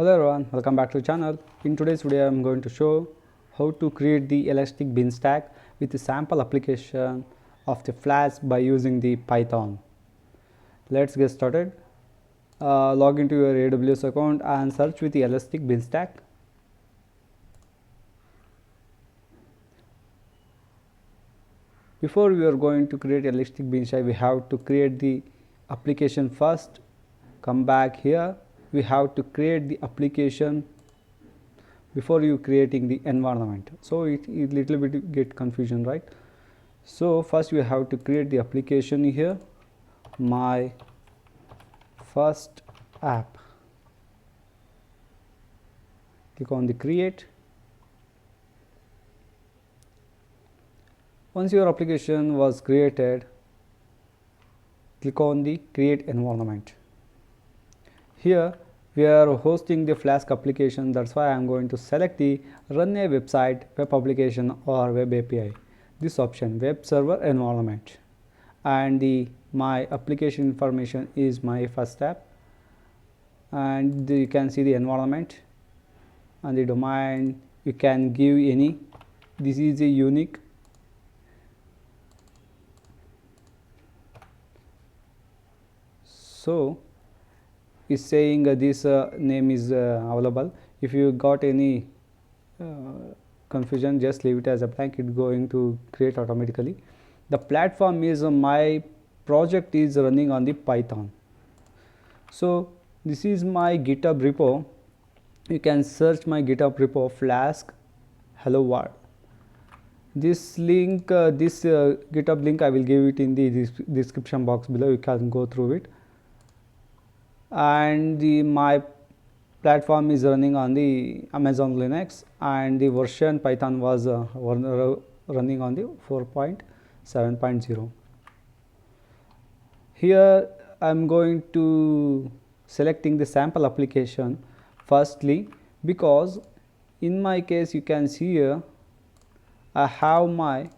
Hello everyone, welcome back to the channel. In today's video I am going to show how to create the Elastic Beanstalk with the sample application of the Flask by using the Python. Let's get started. Log into your AWS account and search with the Elastic Beanstalk. Before we are going to create Elastic Beanstalk, we have to create the application first. Come back here. We have to create the application before you creating the environment, so it little bit get confusion, right? So first we have to create the application here, my first app. Click on the create. Once your application was created, click on the create environment. Here we are hosting the Flask application, that's why I am going to select the run a website, web application or web API, this option, web server environment, and my application information is my first app, and you can see the environment and the domain. You can give any, this is a unique. So is saying this name is available. If you got any confusion, just leave it as a blank, it going to create automatically. The platform is my project is running on the Python. So this is my GitHub repo. You can search my GitHub repo Flask hello world. This link, this GitHub link I will give it in the description box below, you can go through it. And my platform is running on the Amazon Linux, and the version Python was running on the 4.7.0. Here I am going to selecting the sample application firstly, because in my case you can see here I have my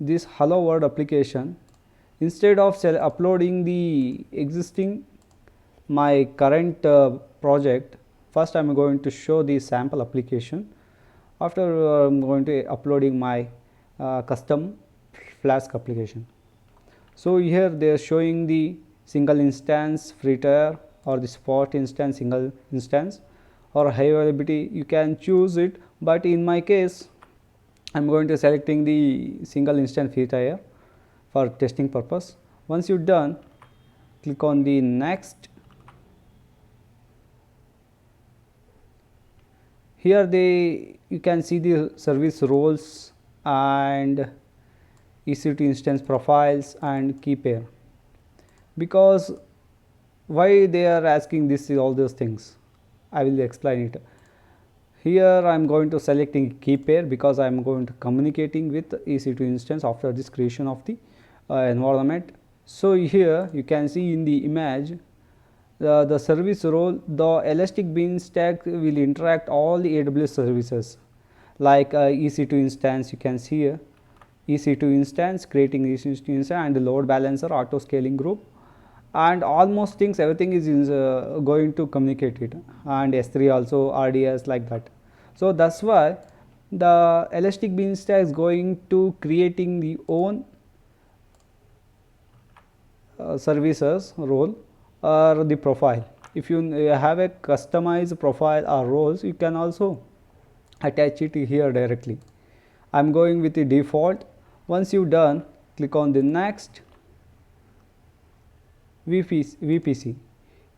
this hello world application. Instead of uploading the existing my current project, first I am going to show the sample application. After I am going to uploading my custom Flask application. So here they are showing the single instance, free tier, or the spot instance, single instance, or high availability. You can choose it, but in my case I am going to selecting the single instance free tier for testing purpose. Once you're done, click on the next. Here you can see the service roles and EC2 instance profiles and key pair. Because why they are asking this is all those things, I will explain it. Here I am going to selecting key pair because I am going to communicating with EC2 instance after this creation of the environment. So here you can see in the image the service role, the Elastic Beanstalk will interact all the AWS services like EC2 instance. You can see here EC2 instance, creating EC2 instance, and the load balancer, auto scaling group, and almost things everything is going to communicate it, and S3 also, RDS, like that. So that's why the Elastic Beanstalk is going to creating the own services role or the profile. If you have a customized profile or roles, you can also attach it here directly. I am going with the default. Once you done, click on the next. VPC.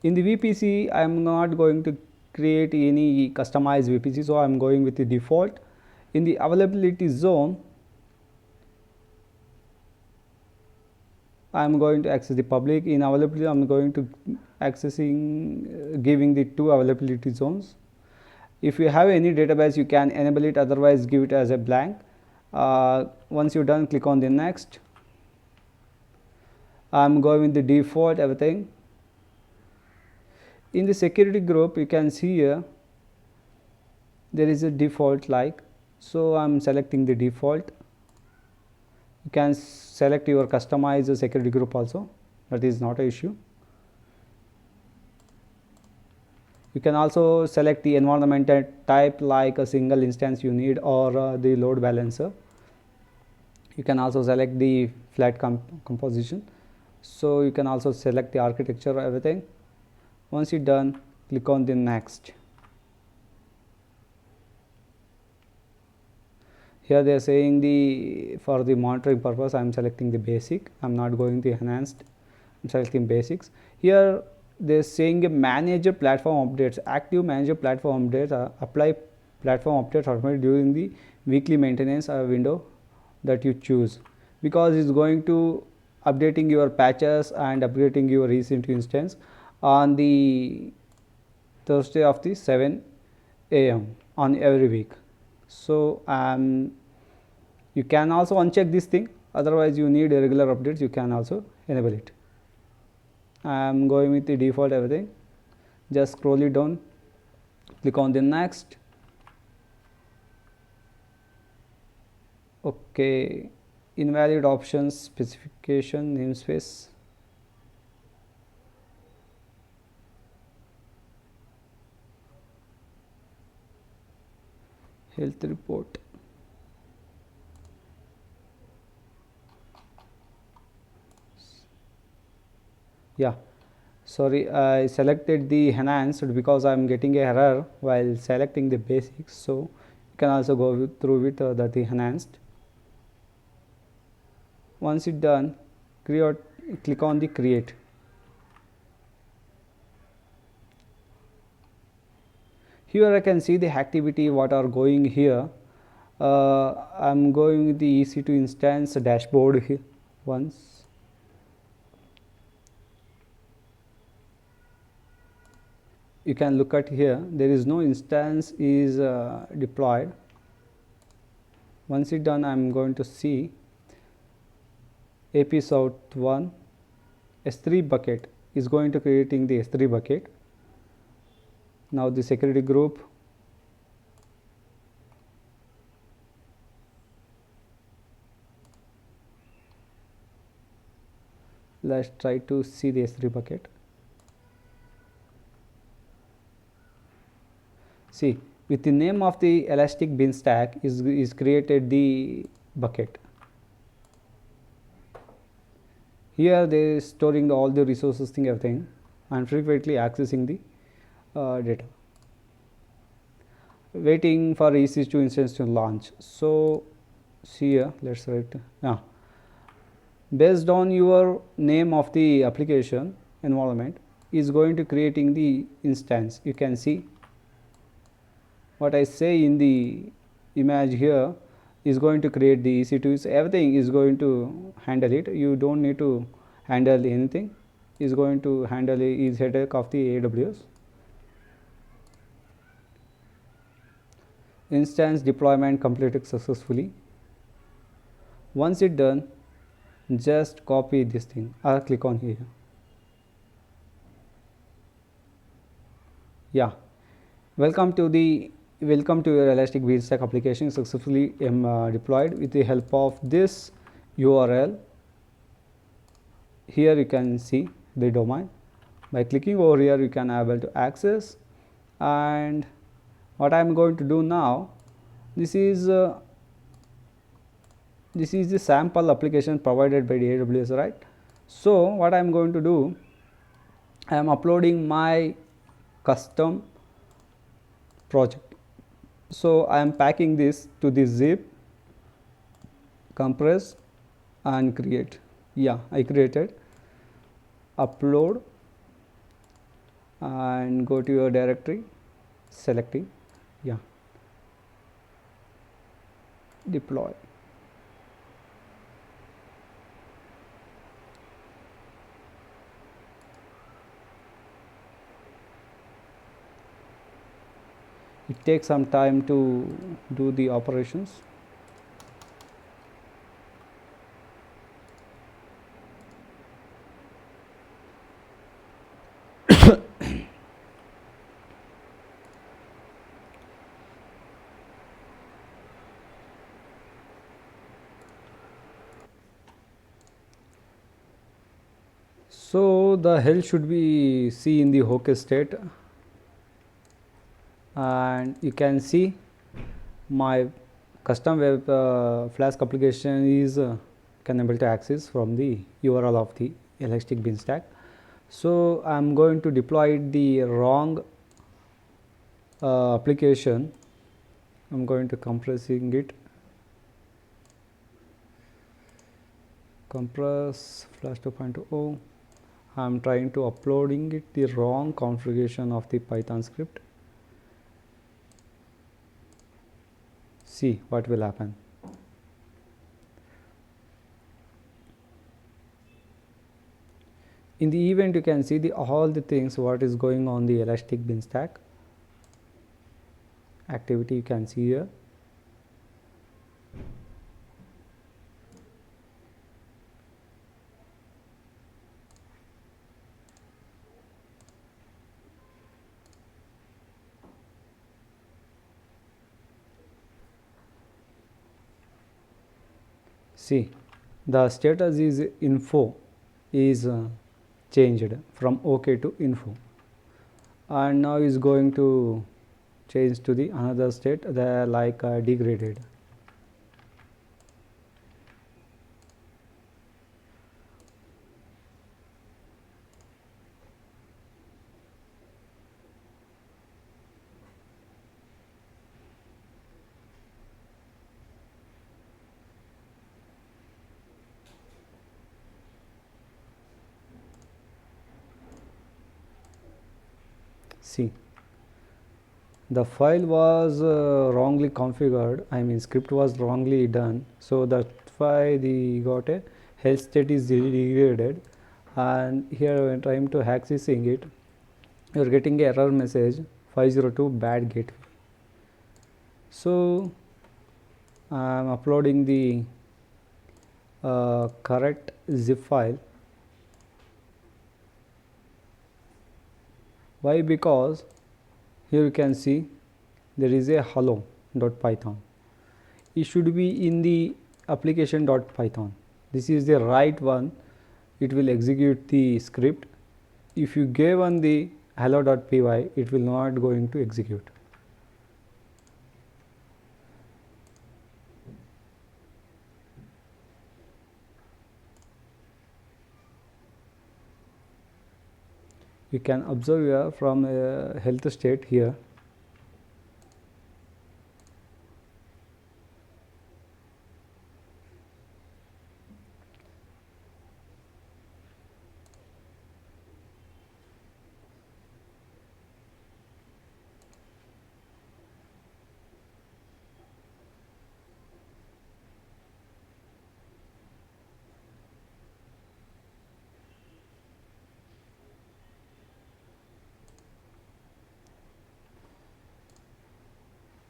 In the VPC I am not going to create any customized VPC, so I am going with the default. In the availability zone I am going to access the public. In availability I am going to accessing giving the two availability zones. If you have any database you can enable it, otherwise give it as a blank. Once you are done, click on the next. I am going with the default everything. In the security group you can see here there is a default like, so I am selecting the default. You can select your customized security group also, that is not an issue. You can also select the environment type like a single instance you need, or the load balancer. You can also select the flat composition. So you can also select the architecture, everything. Once you're done, click on the next. Here they are saying the for the monitoring purpose I am selecting the basic. I am not going to enhanced. I am selecting basics. Here they are saying a manager platform updates, active manager platform updates, apply platform updates automatically during the weekly maintenance window that you choose, because it's going to updating your patches and updating your recent instance on the Thursday of the 7 a.m. on every week. So you can also uncheck this thing, otherwise you need regular updates, you can also enable it. I am going with the default everything. Just scroll it down, click on the next. Okay, invalid options specification namespace. Health report. Yeah, sorry, I selected the enhanced because I am getting a error while selecting the basics. So you can also go through with the enhanced. Once it's done, click on the create. Here I can see the activity what are going here. I'm going with the EC2 instance dashboard here once. You can look at here, there is no instance is deployed. Once it's done, I'm going to see AP South 1 S3 bucket is going to creating the S3 bucket. Now the security group, let's try to see the S3 bucket. See, with the name of the Elastic Beanstalk is created the bucket. Here they are storing all the resources thing, everything, and frequently accessing the data, waiting for EC2 instance to launch. So see here, let's write based on your name of the application environment is going to creating the instance. You can see what I say in the image here is going to create the EC2. So everything is going to handle it. You don't need to handle anything. Is going to handle is headache of the AWS. Instance deployment completed successfully. Once it's done, just copy this thing or click on here. Yeah, welcome to your Elastic Beanstalk application successfully deployed with the help of this URL. Here you can see the domain. By clicking over here, you can able to access. And what I am going to do now, this is the sample application provided by the AWS, right? So what I am going to do, I am uploading my custom project. So I am packing this to the zip, compress and create. Yeah, I created, upload and go to your directory, selecting, yeah, deploy. It takes some time to do the operations. So the health should be see in the OK state. and you can see my custom web Flask application is can able to access from the URL of the Elastic Beanstalk. So I'm going to deploy the wrong application. I'm going to compressing it, compress Flask 2.0. I'm trying to uploading it the wrong configuration of the Python script. See what will happen. In the event you can see all the things what is going on the Elastic Beanstalk activity, you can see here. See, the status is info is changed from OK to info, and now is going to change to the another state, the like degraded. See, the file was wrongly configured, I mean script was wrongly done, so that's why the got a health state is degraded, and here when trying to accessing it, you are getting a error message 502 bad gateway. So I am uploading the correct zip file. Why? Because here you can see there is a hello.python. It should be in the application.python. This is the right one. It will execute the script. If you gave on the hello.py, it will not going to execute. You can observe here from health state here.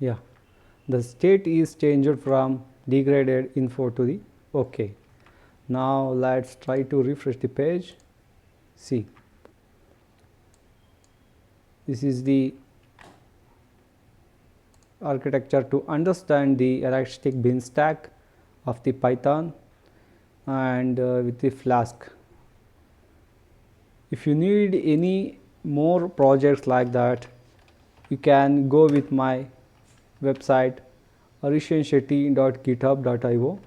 Yeah, the state is changed from degraded info to the OK. Now let's try to refresh the page. See, this is the architecture to understand the Elastic Beanstalk of the Python and with the Flask. If you need any more projects like that, you can go with my website arishanshetty.github.io.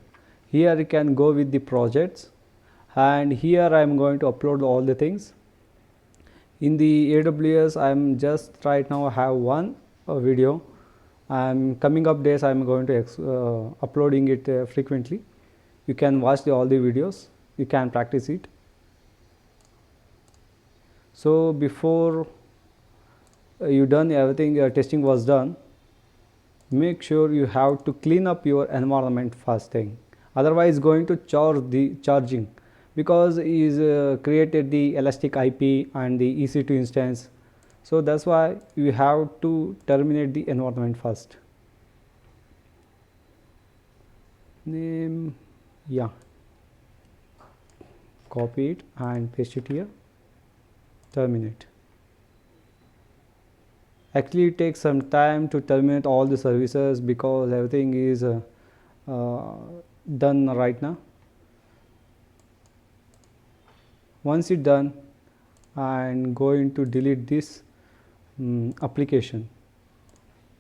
Here you can go with the projects, and here I am going to upload all the things. In the AWS, I am just right now have one video. Coming up days I am going to uploading it frequently. You can watch all the videos, you can practice it. So before you done everything, testing was done, make sure you have to clean up your environment first thing, otherwise going to charging, because is created the Elastic IP and the EC2 instance. So that's why you have to terminate the environment first. Name, yeah, copy it and paste it here, terminate. Actually it takes some time to terminate all the services because everything is done right now. Once it's done, I'm going to delete this application.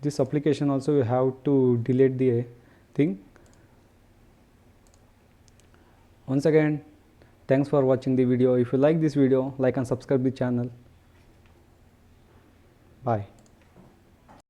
this application also you have to delete the thing. Once again, thanks for watching the video. If you like this video, like and subscribe the channel. Bye.